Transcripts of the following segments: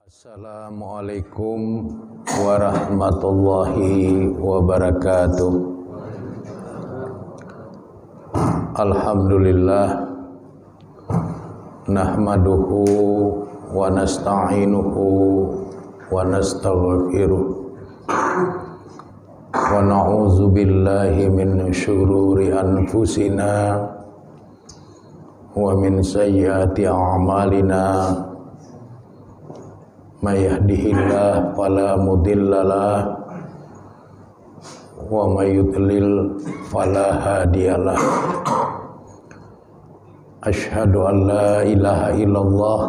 Assalamualaikum warahmatullahi wabarakatuh. Alhamdulillah nahmaduhu wa nasta'inuhu wa nastaghfiruh wa na'udzu billahi min syururi anfusina wa min sayyiati a'malina. May yahdihillahu fala mudhillalah wa may yudlil fala hadiyalah. Asyhadu an la ilaha illallah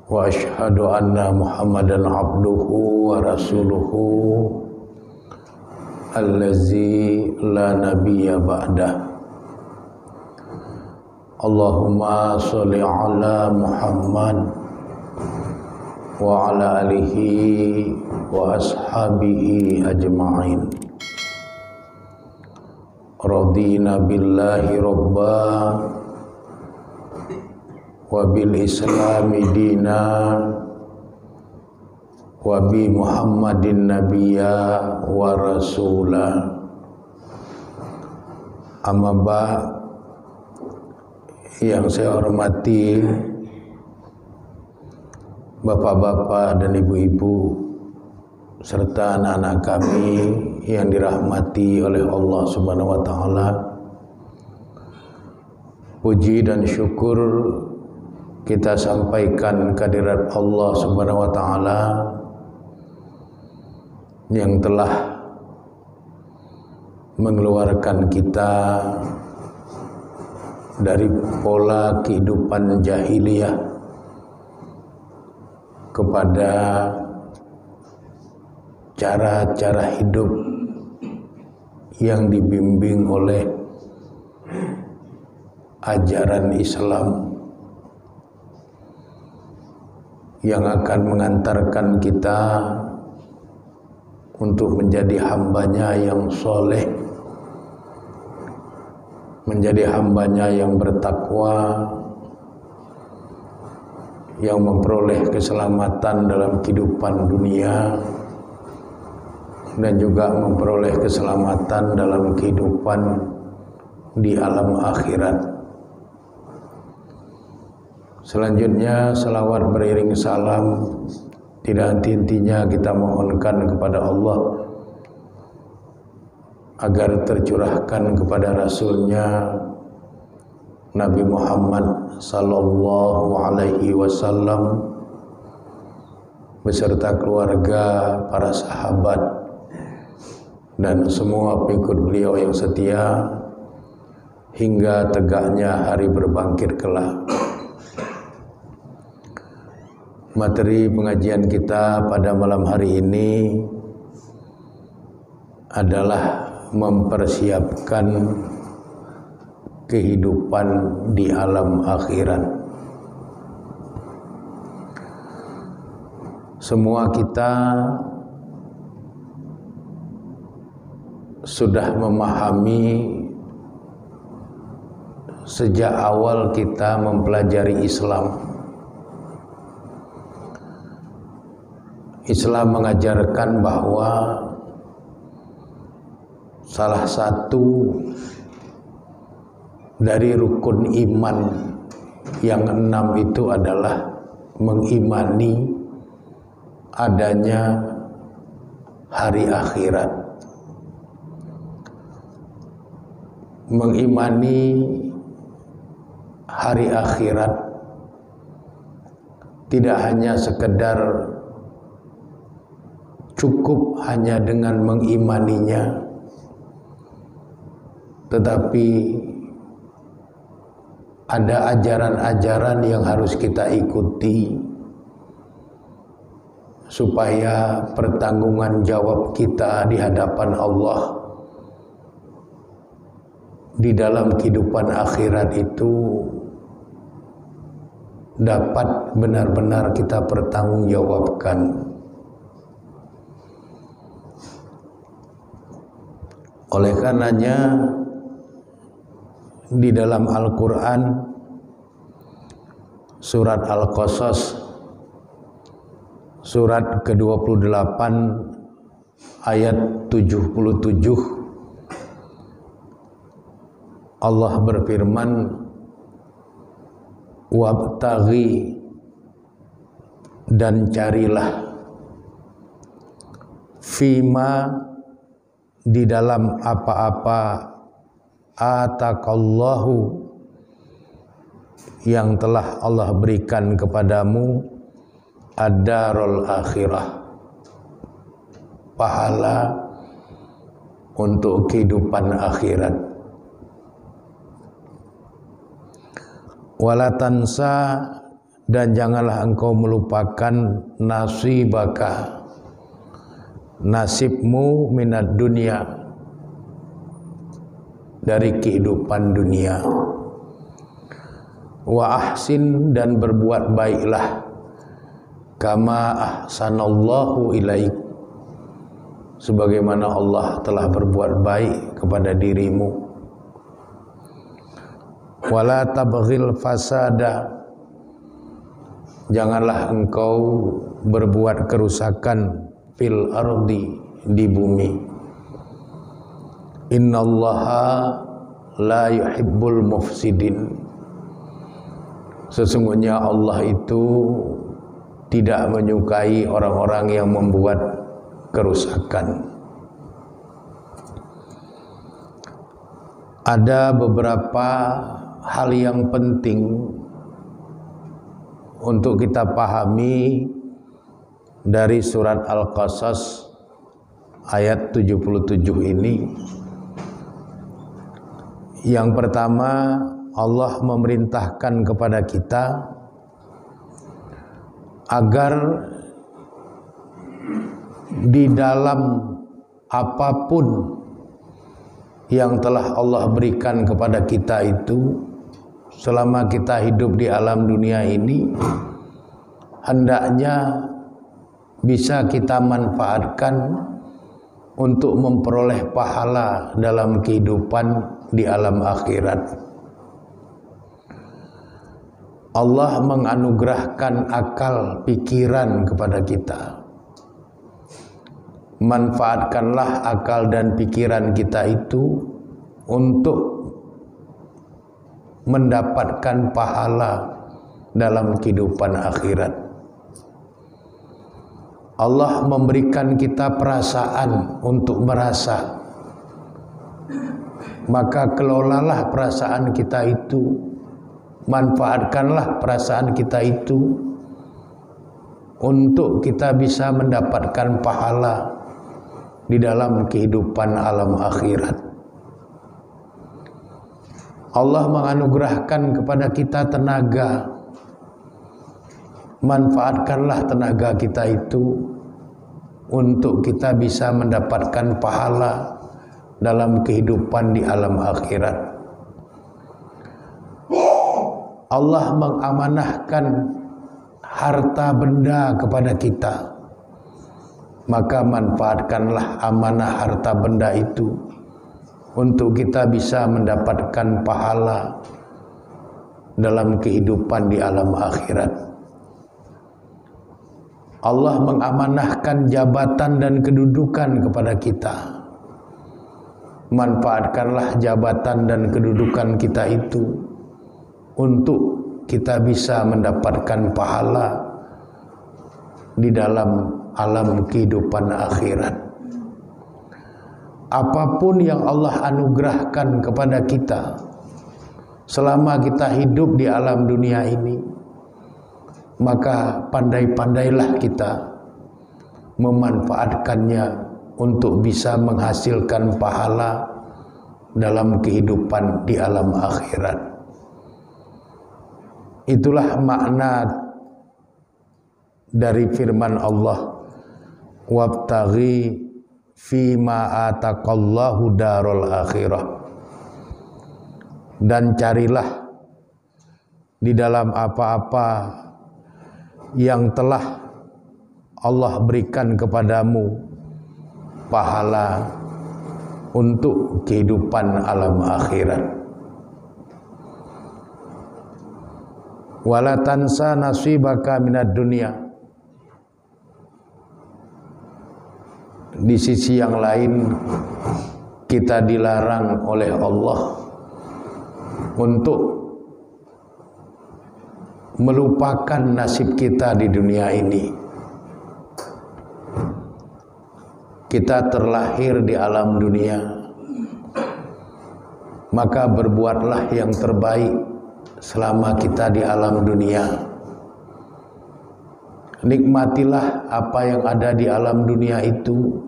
wa asyhadu anna Muhammadan abduhu wa rasuluhu allazi la nabiyya ba'dah. Allahumma sholli ala Muhammad wa ala alihi wa ashabihi ajma'in. Radina billahi robba wa bil islami dina wa bi Muhammadin nabiyya wa rasula. Amma ba', yang saya hormati bapak-bapak dan ibu-ibu serta anak-anak kami yang dirahmati oleh Allah Subhanahu wa taala. Puji dan syukur kita sampaikan kehadirat Allah Subhanahu wa taala yang telah mengeluarkan kita dari pola kehidupan jahiliyah kepada cara-cara hidup yang dibimbing oleh ajaran Islam yang akan mengantarkan kita untuk menjadi hambanya yang soleh, menjadi hambanya yang bertakwa, yang memperoleh keselamatan dalam kehidupan dunia dan juga memperoleh keselamatan dalam kehidupan di alam akhirat. Selanjutnya salawat beriring salam tidak henti-hentinya kita mohonkan kepada Allah agar tercurahkan kepada Rasulnya Nabi Muhammad sallallahu alaihi wasallam beserta keluarga, para sahabat dan semua pengikut beliau yang setia hingga tegaknya hari berbangkit kelak. Materi pengajian kita pada malam hari ini adalah mempersiapkan kehidupan di alam akhirat. Semua kita sudah memahami sejak awal kita mempelajari Islam. Islam mengajarkan bahwa salah satu dari rukun iman yang 6 itu adalah mengimani adanya hari akhirat. Mengimani hari akhirat tidak hanya sekedar cukup hanya dengan mengimaninya, tetapi ada ajaran-ajaran yang harus kita ikuti supaya pertanggungan jawab kita di hadapan Allah di dalam kehidupan akhirat itu dapat benar-benar kita pertanggungjawabkan. Oleh karenanya di dalam Al-Quran surat Al-Qasas surat ke-28 ayat 77 Allah berfirman, wabtaghi, dan carilah, fima, di dalam apa-apa, atakallahu, yang telah Allah berikan kepadamu, ad-darul akhirah, pahala untuk kehidupan akhirat. Wala tansa, dan janganlah engkau melupakan nasibaka, nasibmu, minad dunia, dari kehidupan dunia. Wa ahsin, dan berbuat baiklah, kama ahsanallahu ilaik, sebagaimana Allah telah berbuat baik kepada dirimu. Wala tabghil fasada, janganlah engkau berbuat kerusakan, fil ardi, di bumi. Innallaha la yuhibbul mufsidin, sesungguhnya Allah itu tidak menyukai orang-orang yang membuat kerusakan. Ada beberapa hal yang penting untuk kita pahami dari surat Al-Qasas ayat 77 ini. Yang pertama, Allah memerintahkan kepada kita agar di dalam apapun yang telah Allah berikan kepada kita itu, selama kita hidup di alam dunia ini, hendaknya bisa kita manfaatkan untuk memperoleh pahala dalam kehidupan di alam akhirat. Allah menganugerahkan akal pikiran kepada kita. Manfaatkanlah akal dan pikiran kita itu untuk mendapatkan pahala dalam kehidupan akhirat. Allah memberikan kita perasaan untuk merasa, maka kelolalah perasaan kita itu, manfaatkanlah perasaan kita itu untuk kita bisa mendapatkan pahala di dalam kehidupan alam akhirat. Allah menganugerahkan kepada kita tenaga, manfaatkanlah tenaga kita itu untuk kita bisa mendapatkan pahala dalam kehidupan di alam akhirat. Allah mengamanahkan harta benda kepada kita, maka manfaatkanlah amanah harta benda itu untuk kita bisa mendapatkan pahala dalam kehidupan di alam akhirat. Allah mengamanahkan jabatan dan kedudukan kepada kita, manfaatkanlah jabatan dan kedudukan kita itu untuk kita bisa mendapatkan pahala di dalam alam kehidupan akhirat. Apapun yang Allah anugerahkan kepada kita selama kita hidup di alam dunia ini, maka pandai-pandailah kita memanfaatkannya untuk bisa menghasilkan pahala dalam kehidupan di alam akhirat. Itulah makna dari firman Allah, wabtaghi fima ataqallahu darul akhirah, dan carilah di dalam apa-apa yang telah Allah berikan kepadamu pahala untuk kehidupan alam akhirat. Wala tansa nasibaka minad dunya, di sisi yang lain kita dilarang oleh Allah untuk melupakan nasib kita di dunia ini. Kita terlahir di alam dunia, maka berbuatlah yang terbaik selama kita di alam dunia. Nikmatilah apa yang ada di alam dunia itu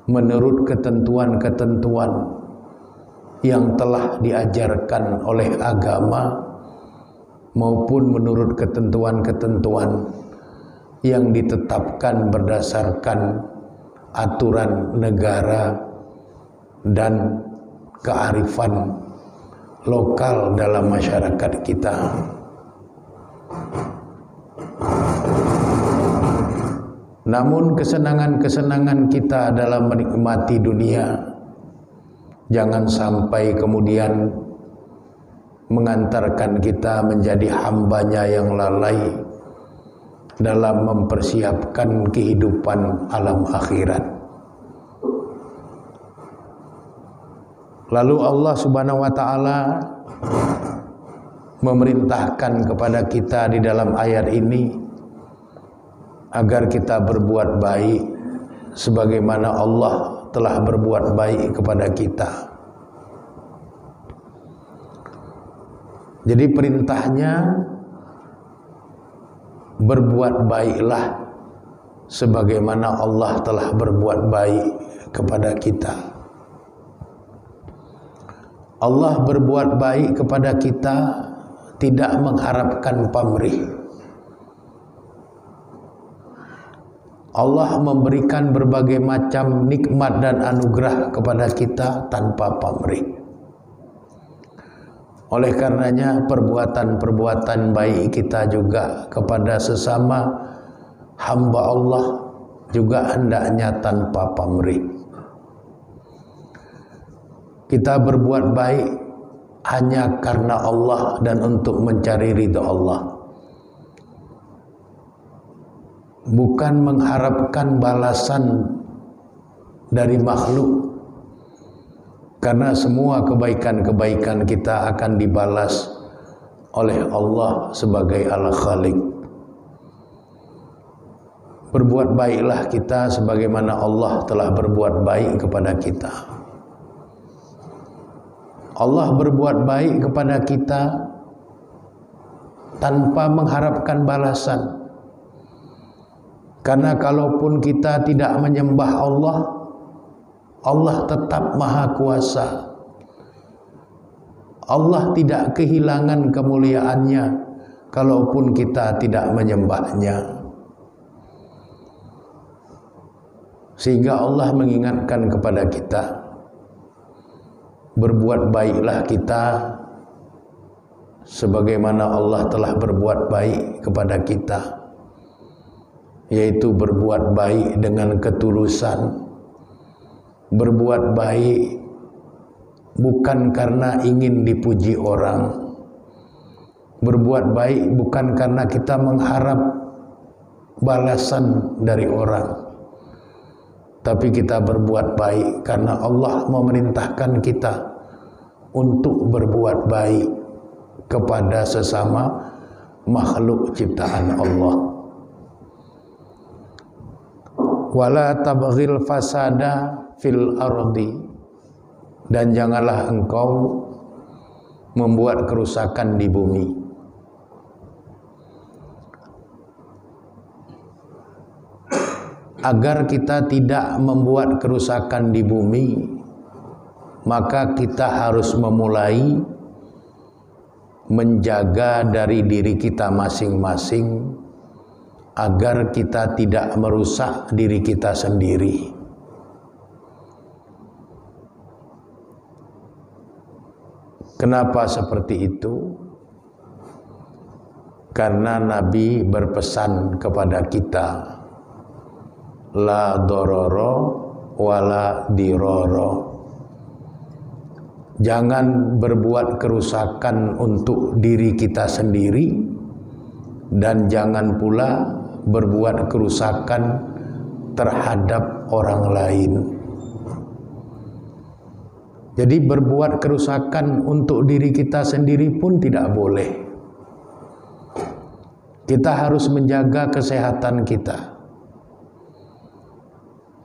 menurut ketentuan-ketentuan yang telah diajarkan oleh agama maupun menurut ketentuan-ketentuan yang ditetapkan berdasarkan aturan negara dan kearifan lokal dalam masyarakat kita. Namun kesenangan-kesenangan kita dalam menikmati dunia jangan sampai kemudian mengantarkan kita menjadi hambanya yang lalai dalam mempersiapkan kehidupan alam akhirat. Lalu Allah Subhanahu wa taala memerintahkan kepada kita di dalam ayat ini agar kita berbuat baik sebagaimana Allah telah berbuat baik kepada kita. Jadi perintahnya berbuat baiklah sebagaimana Allah telah berbuat baik kepada kita. Allah berbuat baik kepada kita tidak mengharapkan pamrih. Allah memberikan berbagai macam nikmat dan anugerah kepada kita tanpa pamrih. Oleh karenanya perbuatan-perbuatan baik kita juga kepada sesama hamba Allah juga hendaknya tanpa pamrih. Kita berbuat baik hanya karena Allah dan untuk mencari ridha Allah, bukan mengharapkan balasan dari makhluk, karena semua kebaikan-kebaikan kita akan dibalas oleh Allah sebagai Al-Khaliq. Berbuat baiklah kita sebagaimana Allah telah berbuat baik kepada kita. Allah berbuat baik kepada kita tanpa mengharapkan balasan. Karena kalaupun kita tidak menyembah Allah, Allah tetap maha kuasa. Allah tidak kehilangan kemuliaannya kalaupun kita tidak menyembahnya. Sehingga Allah mengingatkan kepada kita, berbuat baiklah kita sebagaimana Allah telah berbuat baik kepada kita, yaitu berbuat baik dengan ketulusan, berbuat baik bukan karena ingin dipuji orang, berbuat baik bukan karena kita mengharap balasan dari orang, tapi kita berbuat baik karena Allah memerintahkan kita untuk berbuat baik kepada sesama makhluk ciptaan Allah. Wala tabghil fasada fil ardi, dan janganlah engkau membuat kerusakan di bumi. Agar kita tidak membuat kerusakan di bumi, maka kita harus memulai menjaga dari diri kita masing-masing agar kita tidak merusak diri kita sendiri. Kenapa seperti itu? Karena Nabi berpesan kepada kita, la dororo wala diroro. Jangan berbuat kerusakan untuk diri kita sendiri, dan jangan pula berbuat kerusakan terhadap orang lain. Jadi berbuat kerusakan untuk diri kita sendiri pun tidak boleh. Kita harus menjaga kesehatan kita.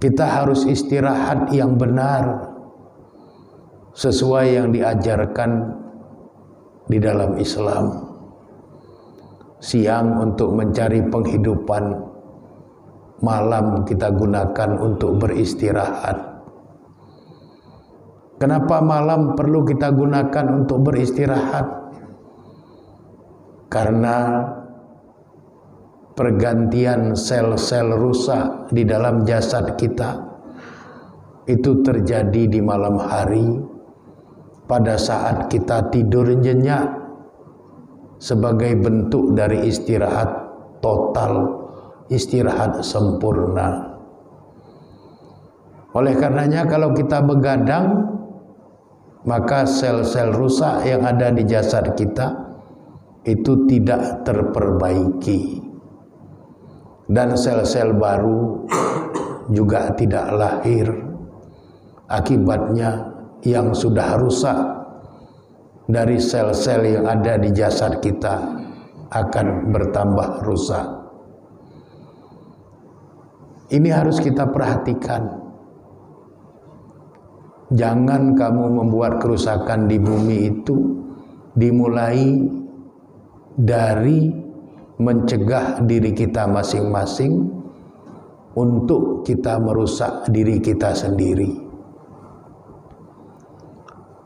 Kita harus istirahat yang benar sesuai yang diajarkan di dalam Islam. Siang untuk mencari penghidupan, malam kita gunakan untuk beristirahat. Kenapa malam perlu kita gunakan untuk beristirahat? Karena pergantian sel-sel rusak di dalam jasad kita itu terjadi di malam hari pada saat kita tidur nyenyak sebagai bentuk dari istirahat total, istirahat sempurna. Oleh karenanya kalau kita begadang, maka sel-sel rusak yang ada di jasad kita itu tidak terperbaiki. Dan sel-sel baru juga tidak lahir. Akibatnya yang sudah rusak dari sel-sel yang ada di jasad kita akan bertambah rusak. Ini harus kita perhatikan. Jangan kamu membuat kerusakan di bumi itu dimulai dari mencegah diri kita masing-masing untuk kita merusak diri kita sendiri.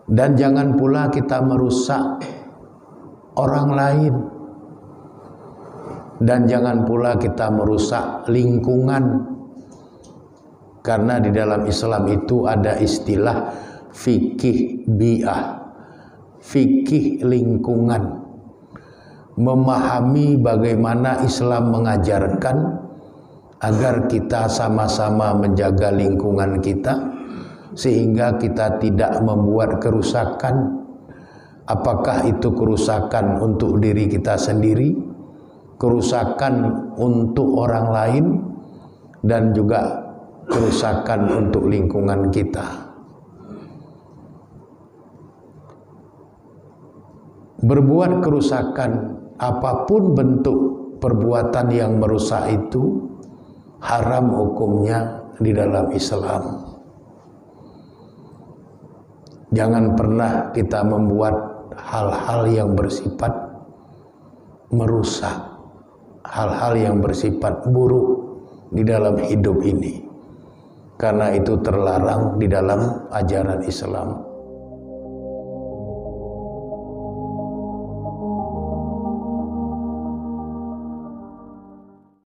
Dan jangan pula kita merusak orang lain. Dan jangan pula kita merusak lingkungan. Karena di dalam Islam itu ada istilah fikih bi'ah, fikih lingkungan. Memahami bagaimana Islam mengajarkan agar kita sama-sama menjaga lingkungan kita sehingga kita tidak membuat kerusakan. Apakah itu kerusakan untuk diri kita sendiri, kerusakan untuk orang lain, dan juga kerusakan untuk lingkungan kita. Berbuat kerusakan, apapun bentuk perbuatan yang merusak itu haram hukumnya di dalam Islam. Jangan pernah kita membuat hal-hal yang bersifat merusak, hal-hal yang bersifat buruk di dalam hidup ini, karena itu terlarang di dalam ajaran Islam.